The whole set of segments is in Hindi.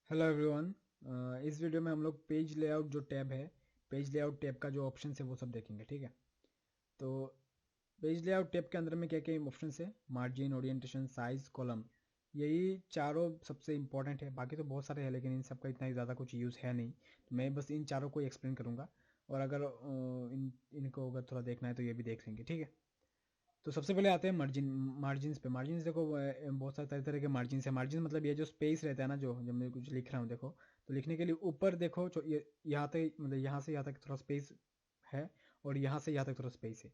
Hello everyone. इस वीडियो में हम लोग पेज लेआउट जो टैब है, पेज लेआउट टैब का जो ऑप्शन है वो सब देखेंगे। ठीक है, तो पेज लेआउट टैब के अंदर में क्या क्या ऑप्शन है? Margin, orientation, size, column. यही चारों सबसे इंपॉर्टेंट है। बाकी तो बहुत सारे हैं लेकिन इन सब का इतना ज़्यादा कुछ यूज़ है नहीं, तो मैं बस इन चारों को एक्सप्लेन करूँगा। और अगर इनको अगर थोड़ा देखना है तो ये भी देख लेंगे। ठीक है, तो सबसे पहले आते हैं मार्जिन। मार्जिन्स पे मार्जिन्स देखो, बहुत सारे तरह तरह के मार्जिन्स है। मार्जिन मतलब ये जो स्पेस रहता है ना, जो जब मैं कुछ लिख रहा हूँ देखो, तो लिखने के लिए ऊपर देखो यहाँ तक, मतलब यहाँ से यहाँ तक थोड़ा स्पेस है, और यहाँ से यहाँ तक थोड़ा स्पेस है।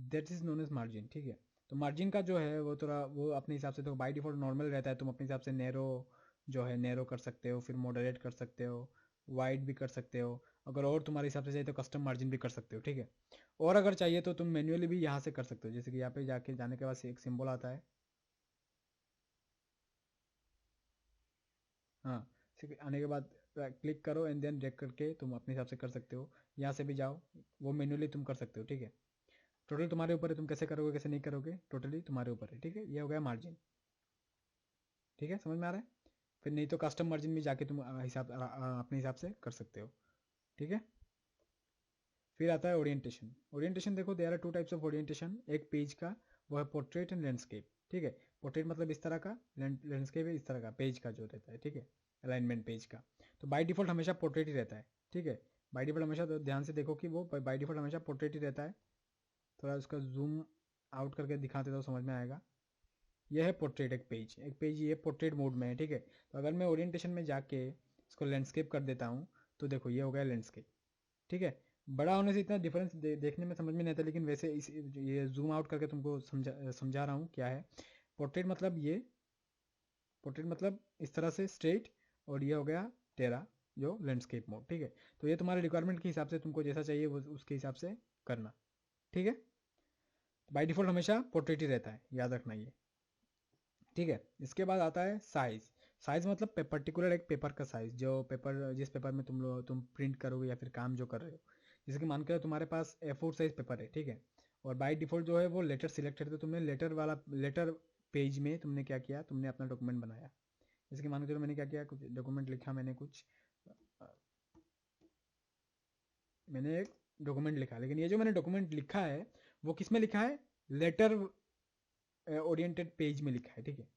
That is known as margin. ठीक है, तो मार्जिन का जो है वो थोड़ा वो अपने हिसाब से, तो बाई डिफॉल्ट नॉर्मल रहता है। तुम अपने हिसाब से नैरो जो है नैरो कर सकते हो, फिर मॉडरेट कर सकते हो, वाइड भी कर सकते हो। अगर और तुम्हारे हिसाब से चाहिए तो कस्टम मार्जिन भी कर सकते हो। ठीक है, और अगर चाहिए तो तुम मैन्युअली भी यहाँ से कर सकते हो। जैसे कि यहाँ पे जाके जाने के बाद से एक सिंबल आता है। हाँ, आने के बाद क्लिक करो एंड देन ड्रैग करके तुम अपने हिसाब से कर सकते हो। यहाँ से भी जाओ, वो मैन्युअली तुम कर सकते हो। ठीक है, टोटल तुम्हारे ऊपर है, तुम कैसे करोगे कैसे नहीं करोगे, टोटली तुम्हारे ऊपर है। ठीक है, ये हो गया मार्जिन। ठीक है, समझ में आ रहा है? फिर नहीं तो कस्टम मार्जिन में जाके तुम अपने हिसाब से कर सकते हो। ठीक है, फिर आता है ओरिएंटेशन। ओरिएंटेशन देखो, there are two types of orientation. एक पेज का, वो है पोर्ट्रेट एंड लैंडस्केप। ठीक है, पोर्ट्रेट मतलब इस तरह का, लैंडस्केप है इस तरह का पेज का जो रहता है। ठीक है, अलाइनमेंट पेज का। तो बाय डिफॉल्ट हमेशा पोर्ट्रेट ही रहता है। ठीक है, बाय डिफॉल्ट हमेशा, तो ध्यान से देखो कि वो बाय डिफॉल्ट हमेशा पोर्ट्रेट ही रहता है। थोड़ा उसका जूम आउट करके दिखाते तो समझ में आएगा। यह है पोर्ट्रेट। एक पेज ये पोर्ट्रेट मोड में है। ठीक है, तो अगर मैं ओरिएंटेशन में जाके इसको लैंडस्केप कर देता हूँ, तो देखो ये हो गया लैंडस्केप। ठीक है, बड़ा होने से इतना डिफरेंस देखने में समझ में नहीं आता, लेकिन वैसे इस ये जूम आउट करके तुमको समझा रहा हूँ क्या है। पोर्ट्रेट मतलब ये, पोर्ट्रेट मतलब इस तरह से स्ट्रेट, और ये हो गया तेरा जो लैंडस्केप मोड। ठीक है, तो ये तुम्हारे रिक्वायरमेंट के हिसाब से तुमको जैसा चाहिए वो उसके हिसाब से करना। ठीक है, बाय डिफॉल्ट हमेशा पोर्ट्रेट ही रहता है, याद रखना ये। ठीक है, इसके बाद आता है साइज। साइज मतलब पर्टिकुलर एक पेपर का साइज, जो पेपर जिस पेपर में तुम प्रिंट करोगे या फिर काम जो कर रहे हो। जैसे कि मान के तुम्हारे पास A4 साइज पेपर है। ठीक है, और बाय डिफॉल्ट जो है वो लेटर सिलेक्टेड है, तो तुमने लेटर वाला लेटर पेज में तुमने क्या किया, तुमने अपना डॉक्यूमेंट बनाया। जैसे कि मान के चलो मैंने क्या किया, कुछ डॉक्यूमेंट लिखा मैंने कुछ, अ, मैंने एक डॉक्यूमेंट लिखा, लेकिन ये जो मैंने डॉक्यूमेंट लिखा है वो किस में लिखा है? लेटर ओरिएंटेड पेज में लिखा है। ठीक है,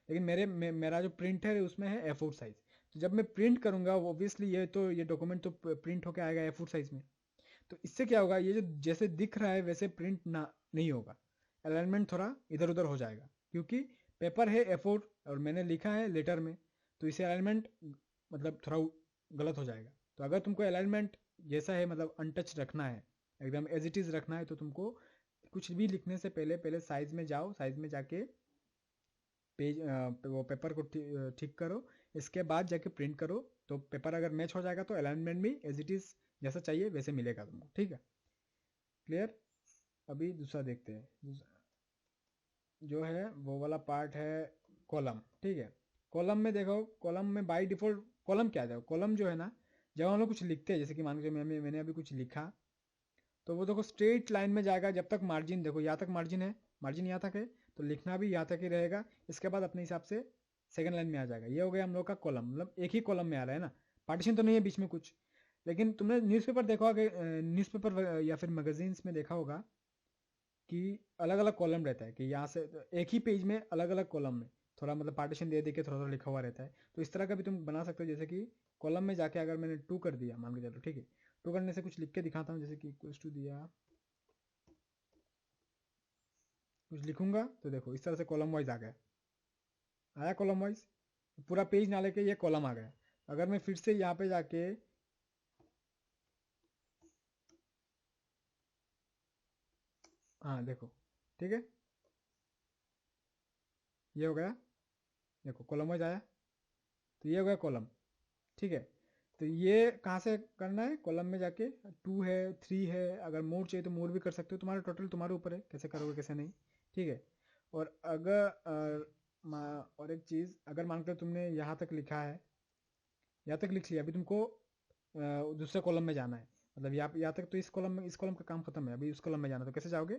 लेकिन मेरा जो प्रिंटर है उसमें है A4 साइज। तो जब मैं प्रिंट करूंगा वो ऑब्वियसली ये डॉक्यूमेंट तो प्रिंट होकर आएगा A4 साइज में। तो इससे क्या होगा, ये जो जैसे दिख रहा है वैसे प्रिंट ना नहीं होगा, अलाइनमेंट थोड़ा इधर उधर हो जाएगा, क्योंकि पेपर है A4 और मैंने लिखा है लेटर में। तो इसे अलाइनमेंट मतलब थोड़ा गलत हो जाएगा। तो अगर तुमको अलाइनमेंट जैसा है, मतलब अनटच रखना है, एकदम एज इट इज रखना है, तो तुमको कुछ भी लिखने से पहले पहले साइज में जाओ, साइज में जाके पेज वो पेपर को ठीक करो। इसके बाद जाके प्रिंट करो। तो पेपर अगर मैच हो जाएगा तो अलाइनमेंट भी एज इट इज जैसा चाहिए वैसे मिलेगा तुमको। ठीक है, क्लियर? अभी दूसरा देखते हैं। जो है वो वाला पार्ट है कॉलम। ठीक है, कॉलम में देखो, कॉलम में बाय डिफॉल्ट कॉलम क्या है? कॉलम जो है ना, जब हम लोग कुछ लिखते हैं, जैसे कि मान लीजिए मैंने अभी कुछ लिखा, तो वो देखो स्ट्रेट लाइन में जाएगा जब तक मार्जिन, देखो यहाँ तक मार्जिन है, मार्जिन यहाँ तक है, तो लिखना भी यहाँ तक ही रहेगा। इसके बाद अपने हिसाब से सेकंड लाइन में आ जाएगा। ये हो गया हम लोग का कॉलम, मतलब एक ही कॉलम में आ रहा है ना, पार्टीशन तो नहीं है बीच में कुछ। लेकिन तुमने न्यूज़पेपर देखा होगा, न्यूज़पेपर या फिर मैगजीन्स में देखा होगा कि अलग अलग कॉलम रहता है, कि यहाँ से तो एक ही पेज में अलग अलग कॉलम में थोड़ा मतलब पार्टीशन दे दे के थोड़ा थोड़ा लिखा हुआ रहता है। तो इस तरह का भी तुम बना सकते हो। जैसे कि कॉलम में जाके अगर मैंने 2 कर दिया, मान के चलो, ठीक है, 2 करने से कुछ लिख के दिखाता हूँ। जैसे कि इक्वल्स टू दिया, कुछ लिखूंगा तो देखो इस तरह से कॉलम वाइज आ गया, आया कॉलम वाइज, पूरा पेज ना लेके ये कॉलम आ गया। अगर मैं फिर से यहाँ पे जाके, हाँ देखो, ठीक है, ये हो गया, देखो कॉलम वाइज आया। तो ये हो गया कॉलम। ठीक है, तो ये कहाँ से करना है? कॉलम में जाके 2 है, 3 है, अगर मोड चाहिए तो मोड भी कर सकते हो, तुम्हारा टोटल तुम्हारे ऊपर है कैसे करोगे कैसे नहीं। ठीक है, और अगर और एक चीज़, अगर मान कर तुमने यहाँ तक लिखा है, यहाँ तक लिख लिया, अभी तुमको दूसरे कॉलम में जाना है, मतलब यहाँ तक तो इस कॉलम का काम खत्म है, अभी उस कॉलम में जाना है, तो कैसे जाओगे?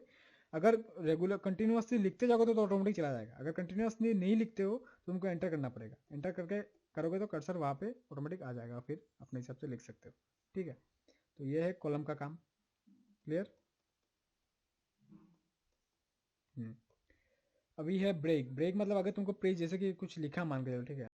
अगर रेगुलर कंटिन्यूसली लिखते जाओगे तो ऑटोमेटिक चला जाएगा। अगर कंटिन्यूसली नहीं लिखते हो तो तुमको एंटर करना पड़ेगा। एंटर करके करोगे तो कर्सर वहाँ पे ऑटोमेटिक आ जाएगा, फिर अपने हिसाब से लिख सकते हो। ठीक है, तो ये है कॉलम का काम। क्लियर? अभी है ब्रेक। ब्रेक मतलब अगर तुमको पेज जैसे कि कुछ लिखा मान के चलो, ठीक है,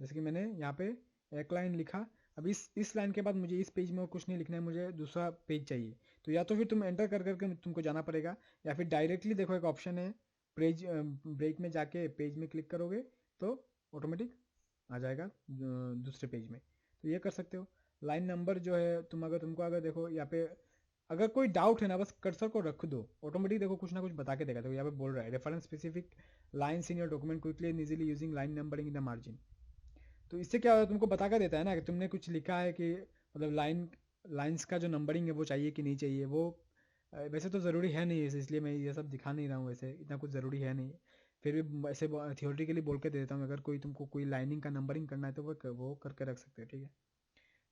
जैसे कि मैंने यहाँ पे एक लाइन लिखा, अब इस लाइन के बाद मुझे इस पेज में कुछ नहीं लिखना है, मुझे दूसरा पेज चाहिए, तो या तो फिर तुम एंटर कर करके तुमको जाना पड़ेगा, या फिर डायरेक्टली देखो एक ऑप्शन है पेज ब्रेक में जाके पेज में क्लिक करोगे तो ऑटोमेटिक आ जाएगा दूसरे पेज में, तो ये कर सकते हो। लाइन नंबर जो है तुमको अगर देखो यहाँ पे अगर कोई डाउट है ना, बस कर्सर को रख दो, ऑटोमेटिक देखो कुछ ना कुछ बता के देगा। देखो यहाँ पे बोल रहा है reference specific lines in your document quickly and easily using line numbering in the margin. तो इससे क्या होता है, तुमको बता कर देता है ना कि तुमने कुछ लिखा है कि मतलब लाइन्स का जो नंबरिंग है वो चाहिए कि नहीं चाहिए। वो वैसे तो ज़रूरी है नहीं, इसलिए मैं ये सब दिखा नहीं रहा हूँ, वैसे इतना कुछ ज़रूरी है नहीं, फिर भी ऐसे थियोरेटिकली बोल के दे देता हूँ। अगर कोई तुमको कोई लाइनिंग का नंबरिंग करना है तो वो करके रख सकते हो। ठीक है,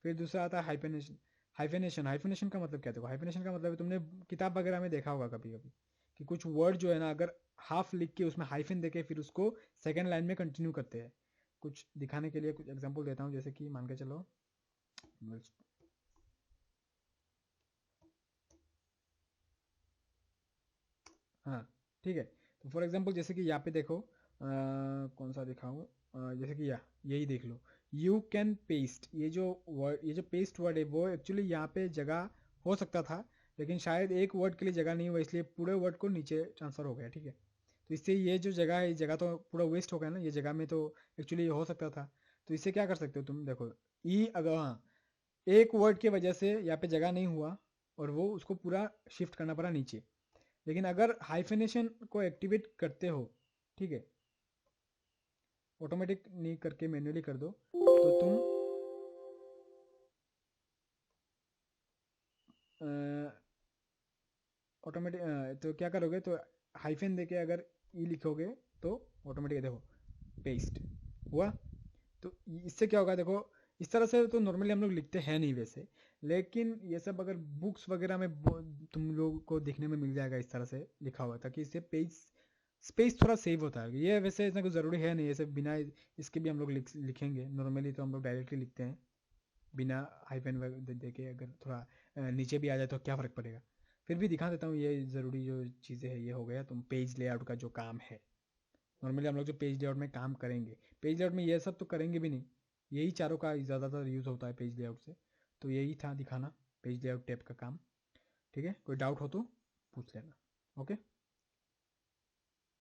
फिर दूसरा आता है हाइफेनेशन। हाइफेनेशन का मतलब क्या? देखो, हाइफेनेशन का मतलब तुमने किताब वगैरह में देखा होगा कभी कभी कि कुछ वर्ड जो है ना, अगर हाफ लिख के उसमें हाइफन देके फिर उसको सेकेंड लाइन में कंटिन्यू करते हैं। कुछ दिखाने के लिए कुछ एग्जांपल देता हूँ, जैसे कि मान के चलो, हाँ ठीक है, तो फॉर एग्जांपल जैसे कि यहाँ पे देखो कौन सा दिखाऊँ, जैसे कि यही देख लो, यू कैन पेस्ट। ये जो पेस्ट वर्ड है वो एक्चुअली यहाँ पे जगह हो सकता था, लेकिन शायद एक वर्ड के लिए जगह नहीं हुआ, इसलिए पूरे वर्ड को नीचे ट्रांसफर हो गया। ठीक है, तो इससे ये जो जगह है, ये जगह तो पूरा वेस्ट हो गया ना, ये जगह में तो एक्चुअली हो सकता था। तो इससे क्या कर सकते हो तुम, देखो ई अगर हाँ एक वर्ड की वजह से यहाँ पे जगह नहीं हुआ और वो उसको पूरा शिफ्ट करना पड़ा नीचे, लेकिन अगर हाइफेनेशन को एक्टिवेट करते हो, ठीक है, ऑटोमेटिक नहीं करके मैन्युअली कर दो, तो तुम ऑटोमेटिक तो क्या करोगे, तो हाइफेन देके अगर ई लिखोगे तो ऑटोमेटिक देखो पेस्ट हुआ। तो इससे क्या होगा, देखो इस तरह से तो नॉर्मली हम लोग लिखते हैं नहीं वैसे, लेकिन ये सब अगर बुक्स वगैरह में तुम लोगों को देखने में मिल जाएगा इस तरह से लिखा हुआ, ताकि इससे पेज स्पेस थोड़ा सेव होता है। ये वैसे इतना कुछ ज़रूरी है नहीं, ऐसे बिना इसके भी हम लोग लिखेंगे, नॉर्मली तो हम लोग डायरेक्टली लिखते हैं बिना हाइफन दे के। अगर थोड़ा नीचे भी आ जाए तो क्या फ़र्क पड़ेगा। फिर भी दिखा देता हूँ, ये ज़रूरी जो चीज़ें हैं ये हो गया। तुम पेज लेआउट का जो काम है, नॉर्मली हम लोग जो पेज लेआउट में काम करेंगे, पेज लेआउट में ये सब तो करेंगे भी नहीं, यही चारों का ज़्यादातर यूज़ होता है पेज लेआउट से। तो यही था दिखाना पेज लेआउट टैब का काम। ठीक है, कोई डाउट हो तो पूछ लेना। ओके।